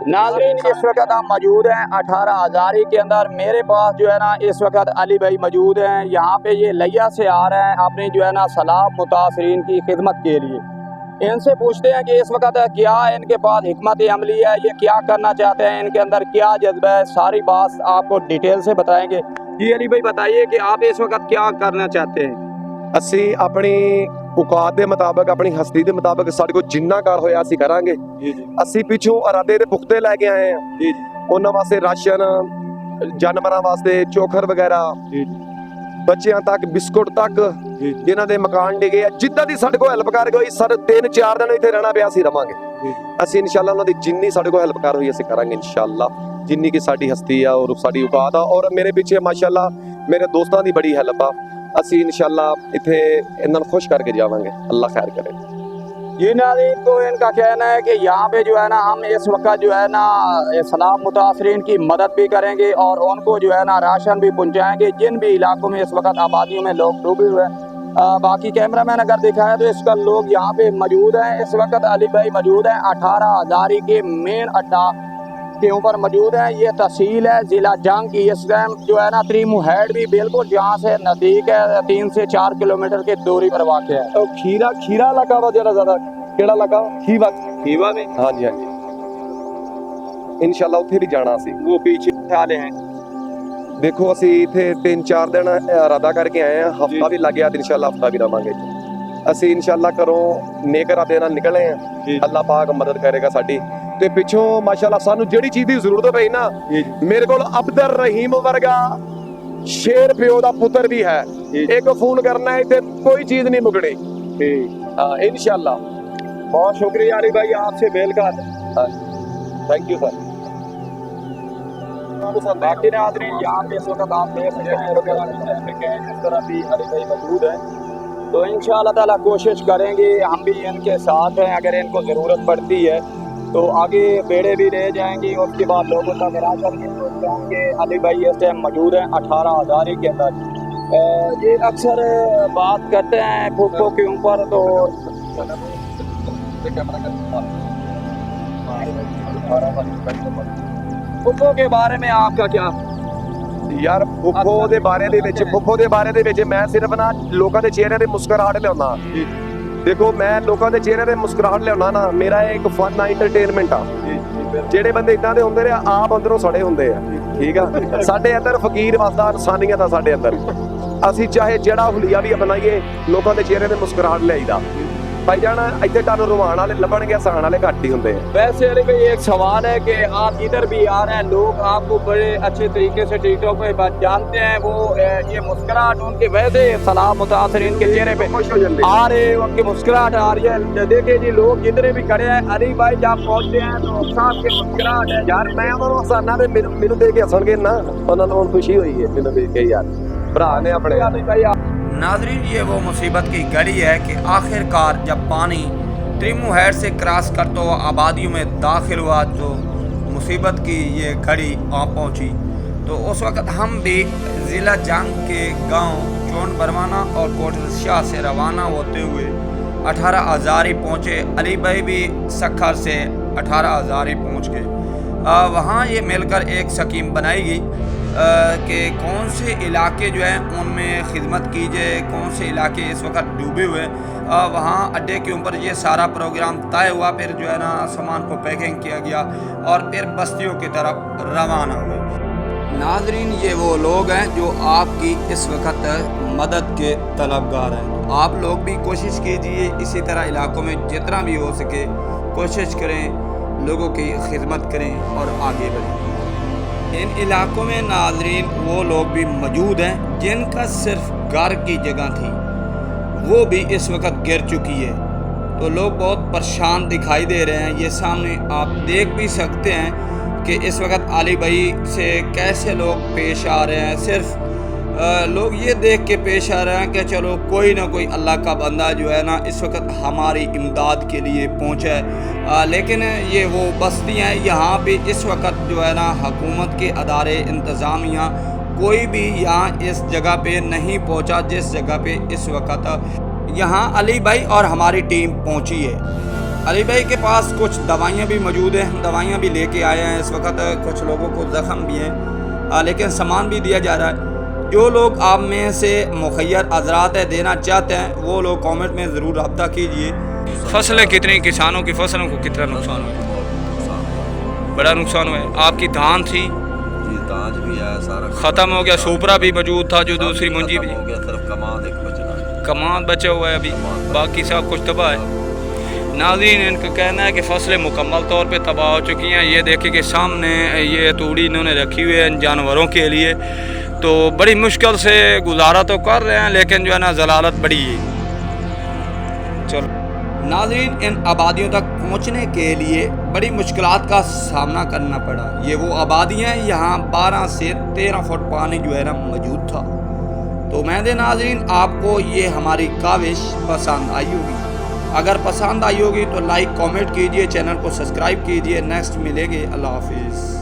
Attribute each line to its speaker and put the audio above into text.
Speaker 1: नाज़रीन इस वक्त हम मौजूद हैं 18 हज़ारी के अंदर। मेरे पास जो है ना इस वक्त अली भाई मौजूद हैं। यहाँ पे ये लिया से आ रहे हैं अपनी जो है ना सलाम मुतासरीन की खिदमत के लिए। इनसे पूछते हैं कि इस वक्त क्या इनके पास हिकमत अमली है, ये क्या करना चाहते हैं, इनके अंदर क्या जज्बा है, सारी बात आपको डिटेल से बताएंगे। जी अली भाई बताइए कि आप इस वक्त क्या करना चाहते हैं।
Speaker 2: ਅਸੀਂ ਆਪਣੀ ਔਕਾਤ ਦੇ ਮੁਤਾਬਕ ਆਪਣੀ ਹਸਤੀ ਦੇ ਮੁਤਾਬਕ ਸਾਡੇ ਕੋਲ ਜਿੰਨਾ ਕਰ ਹੋਇਆ ਅਸੀਂ ਕਰਾਂਗੇ। ਅਸੀਂ ਪਿੱਛੋਂ ਇਰਾਦੇ ਦੇ ਪੁਖਤੇ ਲੈ ਕੇ ਆਏ ਹਾਂ ਜੀ। ਉਹਨਾਂ ਵਾਸਤੇ ਰਾਸ਼ਨ, ਜਾਨਵਰਾਂ ਵਾਸਤੇ ਚੋਖਰ ਵਗੈਰਾ, ਬੱਚਿਆਂ ਤੱਕ ਬਿਸਕੁਟ ਤੱਕ, ਜਿਨ੍ਹਾਂ ਦੇ ਮਕਾਨ ਡਿਗੇ ਆ, ਜਿੱਦਾਂ ਦੀ ਸਾਡੇ ਕੋਲ ਹੈਲਪ ਕਰ ਗਈ ਸਰ 3-4 ਦਿਨ ਇੱਥੇ ਰਹਿਣਾ ਪਿਆ ਅਸੀਂ ਰਵਾਂਗੇ। ਅਸੀਂ ਇਨਸ਼ਾਅੱਲਾ ਉਹਨਾਂ ਦੀ ਜਿੰਨੀ ਸਾਡੇ ਕੋਲ ਹੈਲਪ ਕਰ ਹੋਈ ਅਸੀਂ ਕਰਾਂਗੇ ਇਨਸ਼ਾਅੱਲਾ, ਜਿੰਨੀ ਕਿ ਸਾਡੀ ਹਸਤੀ ਆ ਔਰ ਸਾਡੀ ਔਕਾਤ ਆ। ਔਰ ਮੇਰੇ ਪਿੱਛੇ ਮਾਸ਼ਾਅੱਲਾ ਮੇਰੇ ਦੋਸਤਾਂ ਦੀ ਬੜੀ ਹੈਲਪ ਆ। ਅਸੀਂ इनशाला इतने इन्हें खुश करके जावांगे, अल्लाह खैर करे।
Speaker 1: ये नाज़रीन तो इनका कहना है कि यहाँ पे जो है ना हम इस वक्त जो है ना सलाम मुतासरीन की मदद भी करेंगे और उनको जो है ना राशन भी पहुँचाएंगे जिन भी इलाकों में इस वक्त आबादियों में लोग डूबे हुए हैं। बाकी कैमरा मैन अगर दिखाया तो इस वक्त लोग यहाँ पे मौजूद हैं। इस वक्त अली भाई मौजूद हैं 18 हज़ारी के मेन अड्डा के ऊपर मौजूद है। ये तहसील है ज़िला जंग की। इस टाइम जो है ना त्रिमुहैड़ भी बिल्कुल जहाँ से नज़दीक है, 3 से 4 किलोमीटर की दूरी पर वाक़ है।
Speaker 2: तो खीरा इलाका वा जरा ज़्यादा केड़ा इलाका खीवा में। हाँ जी इनशाला उत्थे भी जाना सी।
Speaker 1: वो पीछे वाले हैं।
Speaker 2: देखो असी इत्थे 3-4 दिन इरादा करके आए हैं, हफ्ता भी लग गया तो इनशाला हफ्ता भी रवांगे। असी इनशाला घरों नेक इरादे नाल निकले हैं, अल्लाह पाक मदद करेगा साडी। ते पिछों माशाअल्लाह सानू जेड़ी चीज की जरूरत पई ना, मेरे को अब्दुल रहीम वर्गा शेर प्यो दा पुत्र भी है। एक फोन करना है इत्थे कोई चीज नहीं मुकनी। इंशाअल्लाह।
Speaker 1: बहुत शुक्रिया अली भाई आपसे मिलकर।
Speaker 2: Thank you sir.
Speaker 1: बाकी नाज़रीन यहाँ पे इस वक्त आप देख सकते हैं इस तरह भी अली भाई मौजूद है। तो इंशाअल्लाह ताला कोशिश करेंगे हम भी इनके साथ हैं। अगर इनको ज़रूरत पड़ती है तो आगे बेड़े भी ले जाएंगे, उसके बाद लोगों तक राशन के अली भाई इस टाइम मौजूद हैं 18 हज़ारी के अंदर। ये अक्सर बात करते हैं फुफ्फो के ऊपर, तो फुफ्फो के बारे में आपका क्या?
Speaker 2: यार फुफ्फो दे बारे दे विच मैं सिर्फ ना लोगों के चेहरे ते मुस्कुराहट लियाउंदा। देखो मैं लोगों के चेहरे ते मुस्कुराहट लियाउंदा ना, मेरा एक फन आ, एंटरटेनमेंट आ। ਜਿਹੜੇ ਬੰਦੇ ਇਦਾਂ ਦੇ ਹੁੰਦੇ ਨੇ ਆਪ ਅੰਦਰੋਂ ਸੜੇ ਹੁੰਦੇ ਆ। ਠੀਕ ਆ, ਸਾਡੇ ਅੰਦਰ ਫਕੀਰ ਵਸਦਾ, ਇਨਸਾਨੀਅਤ ਆ ਸਾਡੇ ਅੰਦਰ। ਅਸੀਂ ਚਾਹੇ ਜਿਹੜਾ ਹੁਲੀਆ ਵੀ ਅਪਣਾਈਏ ਲੋਕਾਂ ਦੇ ਚਿਹਰੇ ਤੇ ਮੁਸਕਰਾਹਟ ਲਿਆਈਦਾ। भाई जान इतने ਤੁਹਾਨੂੰ ਰਵਾਣ ਵਾਲੇ ਲੱਭਣਗੇ, ਹਸਾਣ ਵਾਲੇ घट ही होंगे।
Speaker 1: वैसे अली भाई एक सवाल है कि आप जिधर भी आ रहे हैं लोग आपको बड़े अच्छे तरीके से टिकटॉक पे जानते हैं। वो ये मुस्कुराहट उनके वैसे सलाम मुतासरीन के चेहरे पे आ रहे, उनकी मुस्कुराहट आ रही है। देखिए जी लोग जितने भी खड़े हैं अली भाई जब पहुंचते हैं तो साहब की मुस्कुराहट है।
Speaker 2: यार मैं उन्होंने हसाना ते मैनू देख के हसणगे ना, उन्होंने हुण खुशी हुई है मैनू देख के। यार भरा ने अपने
Speaker 1: अली भाई
Speaker 3: नाज़रीन ये वो मुसीबत की घड़ी है कि आखिरकार जब पानी त्रिमुहैड़ से क्रॉस करते हुआ आबादियों में दाखिल हुआ तो मुसीबत की ये घड़ी आ पहुंची। तो उस वक़्त हम भी ज़िला जंग के गांव चौन बरवाना और कोटल शाह से रवाना होते हुए 18 हज़ारी पहुँचे। अली भाई भी सखर से 18 हज़ारी पहुँच गए। वहाँ ये मिलकर एक स्कीम बनाई गई कि कौन से इलाके जो हैं उनमें खिदमत कीजिए, कौन से इलाके इस वक्त डूबे हुए हैं। वहाँ अड्डे के ऊपर ये सारा प्रोग्राम तय हुआ। फिर जो है ना सामान को पैकिंग किया गया और फिर बस्तियों की तरफ रवाना हुए। नाज़रीन ये वो लोग हैं जो आपकी इस वक्त मदद के तलबगार हैं। आप लोग भी कोशिश कीजिए इसी तरह इलाकों में जितना भी हो सके कोशिश करें, लोगों की खिदमत करें और आगे बढ़ें। इन इलाकों में नाज़रीन वो लोग भी मौजूद हैं जिनका सिर्फ घर की जगह थी, वो भी इस वक्त गिर चुकी है। تو لوگ بہت پریشان دکھائی دے رہے ہیں. یہ سامنے آپ دیکھ بھی سکتے ہیں کہ اس وقت علی بھائی سے کیسے لوگ پیش آ رہے ہیں. صرف لوگ یہ دیکھ کے پیش آ رہے ہیں کہ چلو کوئی نہ کوئی اللہ کا بندہ جو ہے نا اس وقت ہماری امداد کے لیے پہنچا ہے. لیکن یہ وہ بستیاں ہیں یہاں پہ اس وقت جو ہے نا حکومت کے ادارے انتظامیہ کوئی بھی یہاں اس جگہ پہ نہیں پہنچا جس جگہ پہ اس وقت یہاں علی بھائی اور ہماری ٹیم پہنچی ہے. علی بھائی کے پاس کچھ دوائیاں بھی موجود ہیں, دوائیاں بھی لے کے آئے ہیں. اس وقت کچھ لوگوں کو زخم بھی ہیں لیکن سامان بھی دیا جا رہا ہے. جو لوگ آپ میں سے مخیر حضرات دینا چاہتے ہیں وہ لوگ کامنٹ میں ضرور رابطہ کیجئے. فصلیں کتنی, کسانوں کی فصلوں کو کتنا نقصان ہوا؟ بڑا نقصان ہوا ہے. آپ کی دھان تھی
Speaker 4: تاج بھی ہے, سارا
Speaker 3: ختم ہو گیا, سوپرا بھی موجود تھا جو دوسری منجی بھی,
Speaker 4: ہو گیا, صرف کماد ایک بچنا,
Speaker 3: کمان بچا ہوا ہے ابھی, باقی سب کچھ تباہ ہے. ناظرین ان کا کہنا ہے کہ فصلیں مکمل طور پہ تباہ ہو چکی ہیں. یہ دیکھیں کہ سامنے یہ توڑی انہوں نے رکھی ہوئی ہے ان جانوروں کے لیے, تو بڑی مشکل سے گزارا تو کر رہے ہیں لیکن جو ہے نا ضلالت بڑی ہے. چلو ناظرین ان آبادیوں تک پہنچنے کے لیے بڑی مشکلات کا سامنا کرنا پڑا. یہ وہ آبادیاں ہیں یہاں 12 سے 13 فٹ پانی جو ہے نا موجود تھا. تو امید ہے ناظرین آپ کو یہ ہماری کاوش پسند آئی ہوگی. اگر پسند آئی ہوگی تو لائک کامنٹ کیجئے, چینل کو سبسکرائب کیجئے. نیکسٹ ملیں گے, اللہ حافظ.